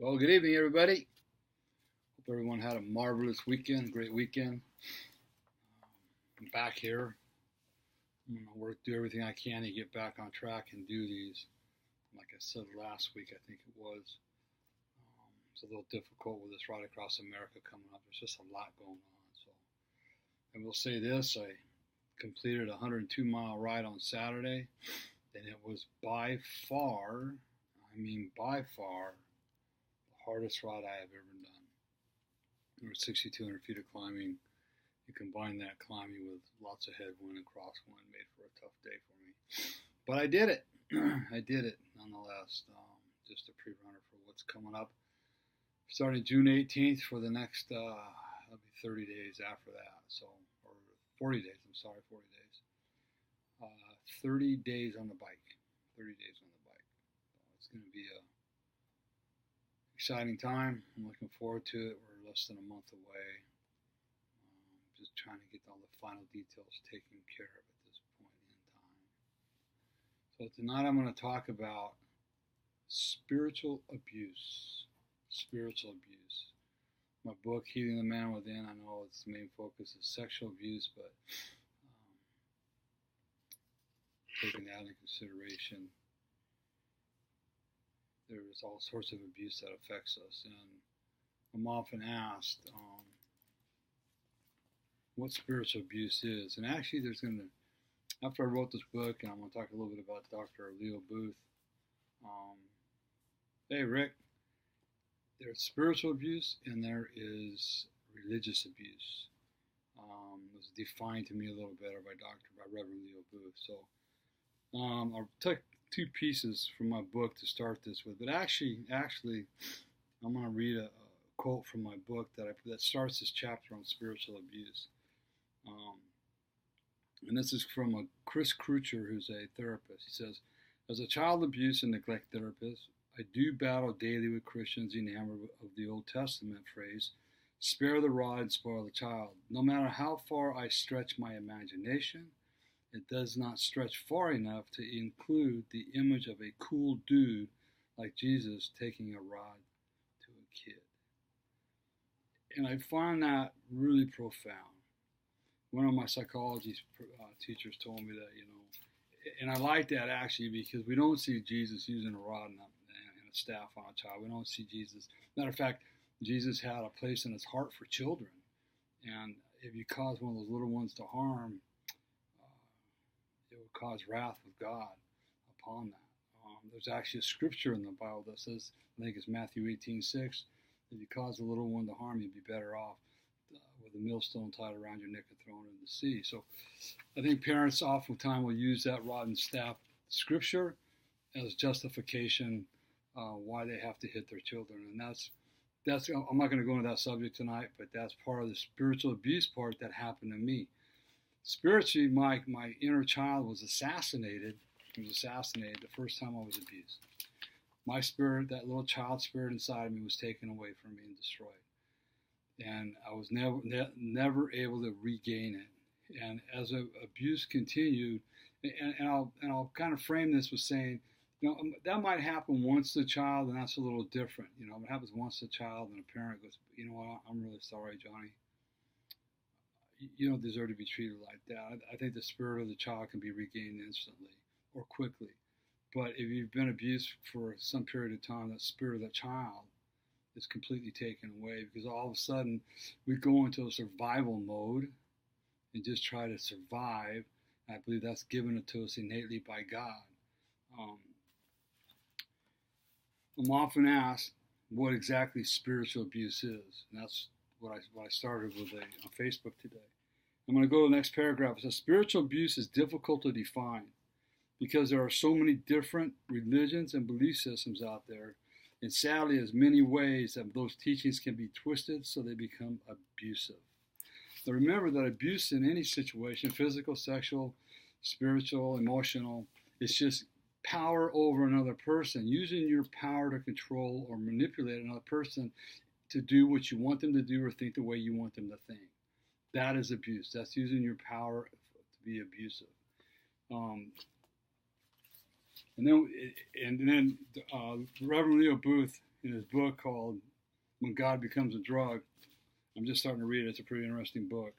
Well, good evening, everybody. Hope everyone had a marvelous weekend, great weekend. I'm back here. I'm going to do everything I can to get back on track and do these. Like I said last week, I think it was. It's a little difficult with this Ride Across America coming up. There's just a lot going on. So, I will say this: I completed a 102-mile ride on Saturday, and it was by far, by far, the hardest ride I have ever done. There were 6,200 feet of climbing. You combine that climbing with lots of headwind and crosswind, made for a tough day for me. But I did it. I did it nonetheless. Just a pre-runner for what's coming up. Starting June 18th for the next, that'll be 30 days after that. So, or 40 days, 40 days. 30 days on the bike. 30 days on the bike. It's going to be a exciting time. I'm looking forward to it. We're less than a month away. Just trying to get all the final details taken care of at this point in time. So tonight I'm going to talk about spiritual abuse. Spiritual abuse. My book, Healing the Man Within, I know its main focus is sexual abuse, but taking that into consideration, there's all sorts of abuse that affects us. And I'm often asked what spiritual abuse is. And actually, after I wrote this book, and I'm going to talk a little bit about Dr. Leo Booth. Hey, Rick, there's spiritual abuse and there is religious abuse. It was defined to me a little better by Reverend Leo Booth. So I'll take two pieces from my book to start this with. But actually, I'm going to read a quote from my book that starts this chapter on spiritual abuse. And this is from Chris Krucher, who's a therapist. He says, as a child abuse and neglect therapist, I do battle daily with Christians enamored of the Old Testament phrase, spare the rod, spoil the child. No matter how far I stretch my imagination, it does not stretch far enough to include the image of a cool dude like Jesus taking a rod to a kid. And I find that really profound. One of my psychology teachers told me that, and I like that actually because we don't see Jesus using a rod and a staff on a child. We don't see Jesus. Matter of fact, Jesus had a place in his heart for children. And if you cause one of those little ones to harm, it would cause wrath of God upon that. There's actually a scripture in the Bible that says, I think it's Matthew 18:6, if you cause a little one to harm, you'd be better off with a millstone tied around your neck and thrown in the sea. So I think parents oftentimes will use that rod and staff scripture as justification why they have to hit their children. And that's I'm not going to go into that subject tonight, but that's part of the spiritual abuse part that happened to me. Spiritually, my inner child was assassinated. He was assassinated the first time I was abused. My spirit, that little child spirit inside of me, was taken away from me and destroyed. And I was never able to regain it. And as abuse continued, and I'll kind of frame this with saying, that might happen once a child, and that's a little different. It happens once a child, and a parent goes, you know what, I'm really sorry, Johnny. You don't deserve to be treated like that. I think the spirit of the child can be regained instantly or quickly. But if you've been abused for some period of time, that spirit of that child is completely taken away because all of a sudden we go into a survival mode and just try to survive. I believe that's given it to us innately by God. I'm often asked what exactly spiritual abuse is, and that's what I started with on Facebook today. I'm going to go to the next paragraph. It says, spiritual abuse is difficult to define because there are so many different religions and belief systems out there, and sadly, there's many ways that those teachings can be twisted so they become abusive. Now remember that abuse in any situation, physical, sexual, spiritual, emotional, it's just power over another person, using your power to control or manipulate another person to do what you want them to do or think the way you want them to think. That is abuse. That's using your power to be abusive. And then Reverend Leo Booth, in his book called When God Becomes a Drug. I'm just starting to read it. It's a pretty interesting book.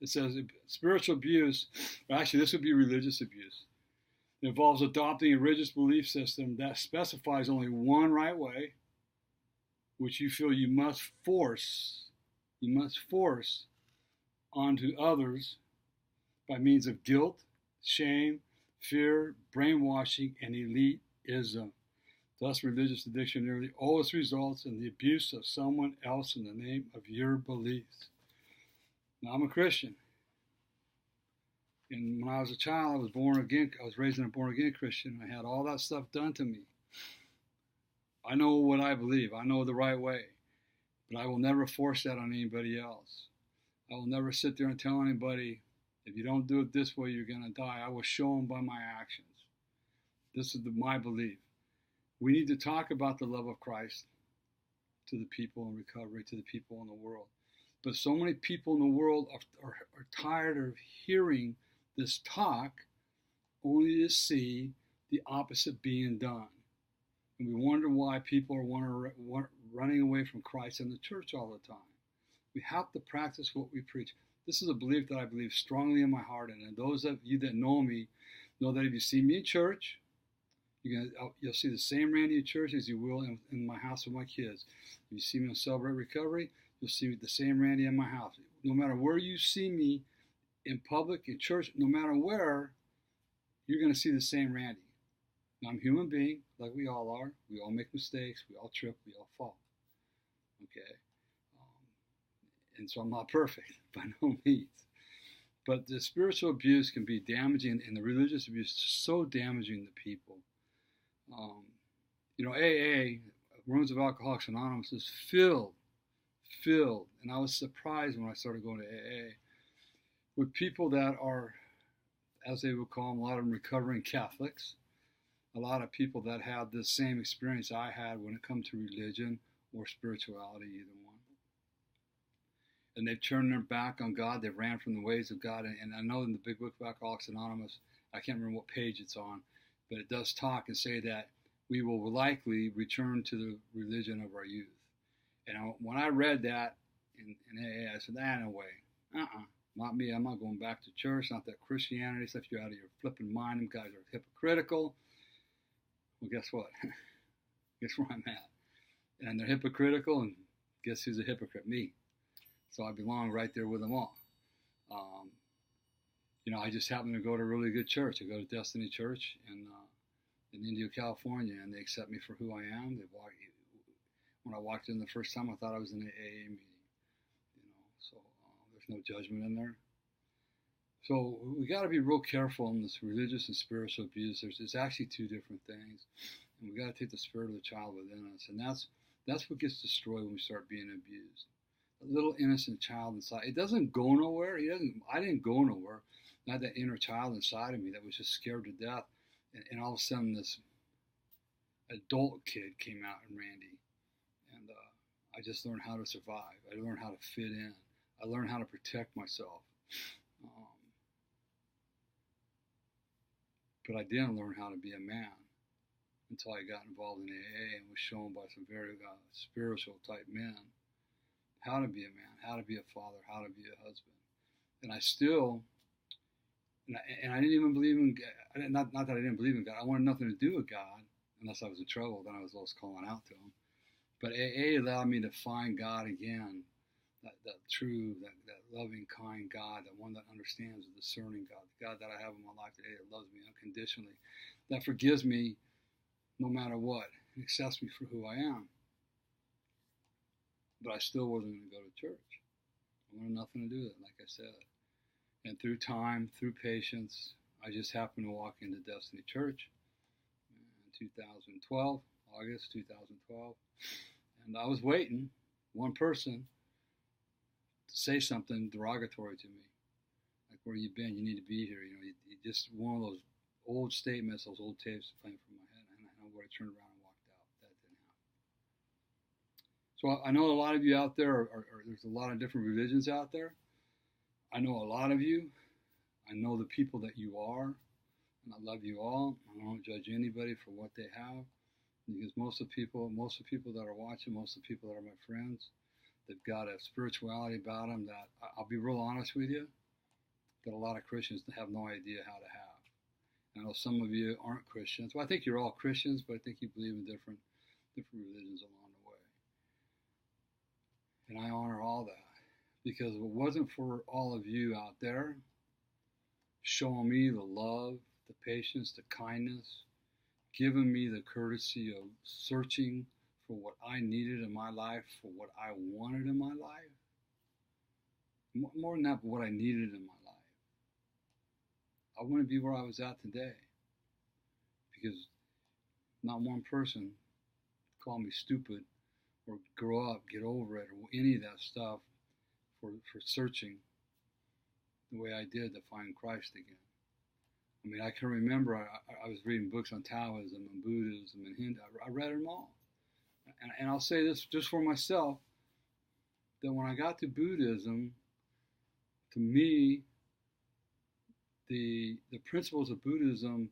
It says spiritual abuse, or actually this would be religious abuse. It involves adopting a religious belief system that specifies only one right way, which you feel you must force onto others by means of guilt, shame, fear, brainwashing, and elitism. Thus, religious addiction nearly always results in the abuse of someone else in the name of your beliefs. Now, I'm a Christian. And when I was a child, I was born again. I was raised in a born-again Christian. I had all that stuff done to me. I know what I believe. I know the right way. But I will never force that on anybody else. I will never sit there and tell anybody, if you don't do it this way, you're going to die. I will show them by my actions. This is my belief. We need to talk about the love of Christ to the people in recovery, to the people in the world. But so many people in the world are tired of hearing this talk only to see the opposite being done. And we wonder why people are running away from Christ and the church all the time. We have to practice what we preach. This is a belief that I believe strongly in my heart. And those of you that know me know that if you see me in church, you'll see the same Randy in church as you will in my house with my kids. If you see me on Celebrate Recovery, you'll see the same Randy in my house. No matter where you see me, in public, in church, no matter where, you're going to see the same Randy. Now, I'm a human being, like we all are. We all make mistakes. We all trip. We all fall. Okay? And so I'm not perfect, by no means. But the spiritual abuse can be damaging, and the religious abuse is so damaging to people. AA, Rooms of Alcoholics Anonymous, is filled, and I was surprised when I started going to AA, with people that are, as they would call them, a lot of them recovering Catholics, a lot of people that have the same experience I had when it comes to religion or spirituality, either one. And they've turned their back on God. They've ran from the ways of God. And I know in the Big Book of Alcoholics Anonymous, I can't remember what page it's on, but it does talk and say that we will likely return to the religion of our youth. And when I read that in AA, I said, no way. Not me. I'm not going back to church. Not that Christianity stuff. You're out of your flipping mind. Them guys are hypocritical. Well, guess what? Guess where I'm at. And they're hypocritical, and guess who's a hypocrite? Me. So I belong right there with them all. I just happen to go to a really good church. I go to Destiny Church in Indio, California, and they accept me for who I am. When I walked in the first time, I thought I was in an AA meeting. So there's no judgment in there. So we got to be real careful in this religious and spiritual abuse. There's actually two different things, and we got to take the spirit of the child within us, and that's what gets destroyed when we start being abused. A little innocent child inside. It doesn't go nowhere. I didn't go nowhere. Not that inner child inside of me that was just scared to death. And all of a sudden, this adult kid came out in Randy. And I just learned how to survive. I learned how to fit in. I learned how to protect myself. But I didn't learn how to be a man until I got involved in AA and was shown by some very spiritual type men how to be a man, how to be a father, how to be a husband. And I still, and I didn't even believe in God. Not that I didn't believe in God. I wanted nothing to do with God unless I was in trouble. Then I was always calling out to him. But AA allowed me to find God again, that true, that loving, kind God, that one that understands, the discerning God, the God that I have in my life today that loves me unconditionally, that forgives me no matter what, and accepts me for who I am. But I still wasn't going to go to church. I wanted nothing to do with it, like I said. And through time, through patience, I just happened to walk into Destiny Church in 2012, August 2012. And I was waiting, one person, to say something derogatory to me. Like, where you been? You need to be here. You just one of those old statements, those old tapes playing from my head. And I would have turned around and walked out. That didn't happen. So I know a lot of you out there, or there's a lot of different religions out there. I know a lot of you. I know the people that you are, and I love you all. I don't judge anybody for what they have. Because most of the people that are watching, most of the people that are my friends, they've got a spirituality about them that I'll be real honest with you, that a lot of Christians have no idea how to have. I know some of you aren't Christians. Well, I think you're all Christians, but I think you believe in different religions along the way. And I honor all that. Because if it wasn't for all of you out there showing me the love, the patience, the kindness, giving me the courtesy of searching for what I needed in my life, for what I wanted in my life, more than that, what I needed in my life, I wouldn't be where I was at today. Because not one person called me stupid or grow up, get over it, or any of that stuff for searching the way I did to find Christ again. I mean, I can remember I was reading books on Taoism and Buddhism and Hindu. I read them all. And I'll say this just for myself, that when I got to Buddhism, to me, the principles of Buddhism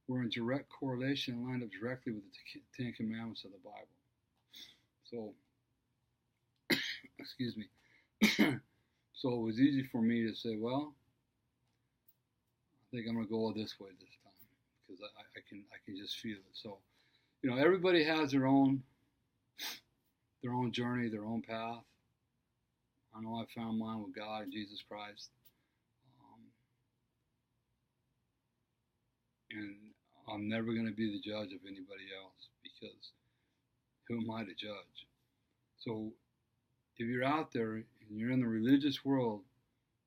were in direct correlation and lined up directly with the Ten Commandments of the Bible. So, excuse me. So it was easy for me to say, well, I think I'm going to go this way this time because I can just feel it. So, everybody has their own journey, their own path. I know I found mine with God and Jesus Christ. And I'm never going to be the judge of anybody else because who am I to judge? So if you're out there and you're in the religious world,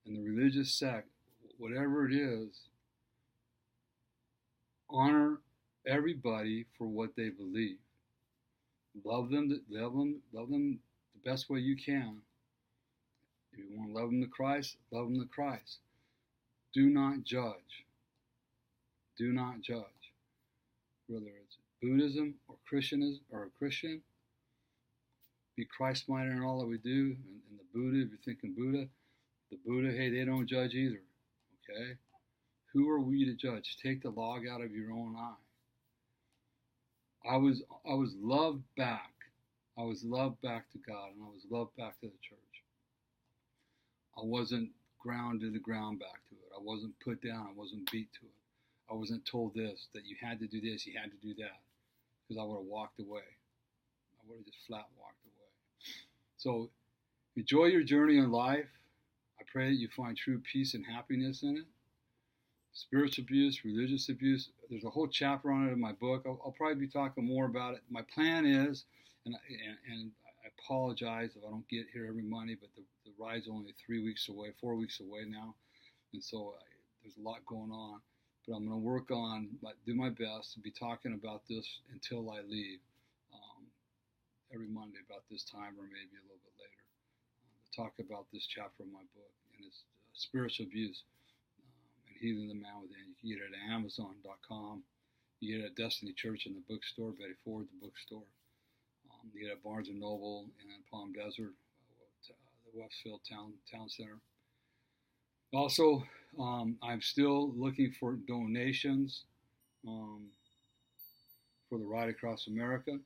in the religious sect, whatever it is, honor everybody for what they believe. Love them the best way you can. If you want to love them to Christ, love them to Christ. Do not judge. Do not judge. Whether it's Buddhism or Christianism or a Christian, be Christ-minded in all that we do. And the Buddha, if you're thinking Buddha, the Buddha, hey, they don't judge either. Okay? Who are we to judge? Take the log out of your own eye. I was loved back. I was loved back to God, and I was loved back to the church. I wasn't ground to the ground back to it. I wasn't put down. I wasn't beat to it. I wasn't told this, that you had to do this, you had to do that, because I would have walked away. I would have just flat walked away. So enjoy your journey in life. I pray that you find true peace and happiness in it. Spiritual abuse, religious abuse, there's a whole chapter on it in my book. I'll probably be talking more about it. My plan is, and I apologize if I don't get here every Monday, but the ride's only 4 weeks away now, and so there's a lot going on. But I'm going to work on, do my best to be talking about this until I leave every Monday about this time or maybe a little bit later. To talk about this chapter of my book, and it's spiritual abuse and healing the man within. You can get it at Amazon.com. You get it at Destiny Church in the bookstore, Betty Ford, the bookstore. You get it at Barnes & Noble in Palm Desert, the Westfield Town Center. Also, I'm still looking for donations for the Ride Across America.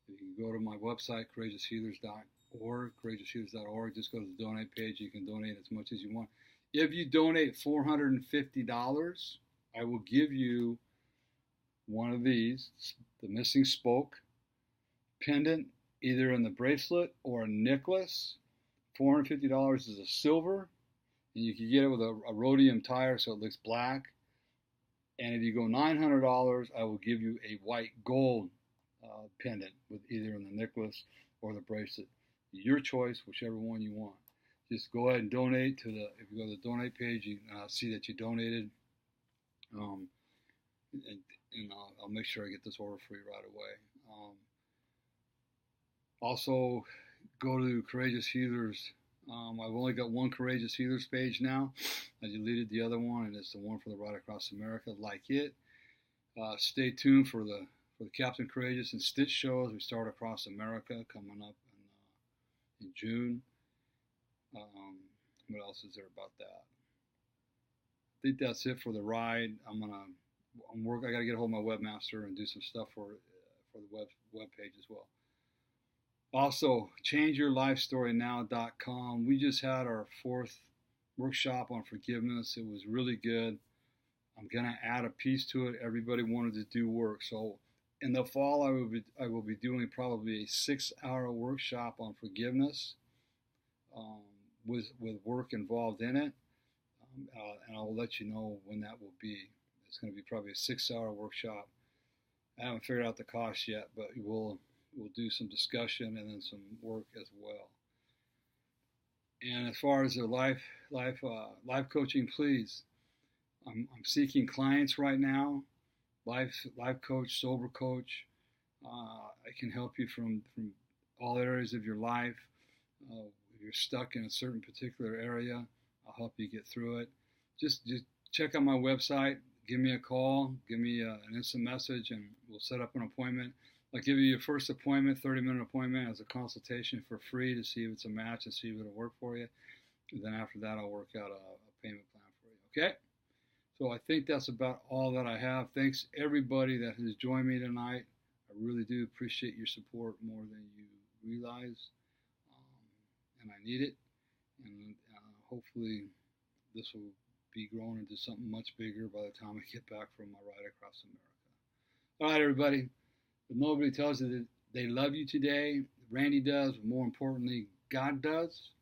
You can go to my website, courageoushealers.org, courageoushealers.org. Just go to the donate page. You can donate as much as you want. If you donate $450, I will give you one of these, the missing spoke pendant, either in the bracelet or a necklace. $450 is a silver. And you can get it with a rhodium tire so it looks black. And if you go $900, I will give you a white gold pendant with either in the necklace or the bracelet. Your choice, whichever one you want. Just go ahead and donate to if you go to the donate page, you see that you donated. And I'll make sure I get this order for you right away. Also, go to Courageous Healers. I've only got one Courageous Healers page now. I deleted the other one, and it's the one for the Ride Across America. Like it. Stay tuned for the Captain Courageous and Stitch shows. We start across America coming up in June. What else is there about that? I think that's it for the ride. I got to get a hold of my webmaster and do some stuff for for the web page as well. Also, changeyourlifestorynow.com. We just had our 4th workshop on forgiveness. It was really good. I'm going to add a piece to it. Everybody wanted to do work. So in the fall, I will be doing probably a 6-hour workshop on forgiveness with work involved in it. And I'll let you know when that will be. It's going to be probably a 6-hour workshop. I haven't figured out the cost yet, but we'll do some discussion and then some work as well. And as far as the life coaching, please, I'm seeking clients right now. Life coach, sober coach. I can help you from all areas of your life. If you're stuck in a certain particular area, I'll help you get through it. Just check out my website. Give me a call. Give me an instant message, and we'll set up an appointment. I'll give you your first appointment, 30-minute appointment, as a consultation for free to see if it's a match and see if it'll work for you. And then after that, I'll work out a payment plan for you. Okay? So I think that's about all that I have. Thanks everybody that has joined me tonight. I really do appreciate your support more than you realize, and I need it. And hopefully this will be growing into something much bigger by the time I get back from my ride across America. All right, everybody. But nobody tells you that they love you today. Randy does, but more importantly, God does.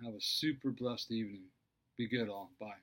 Have a super blessed evening. Be good, all. Bye.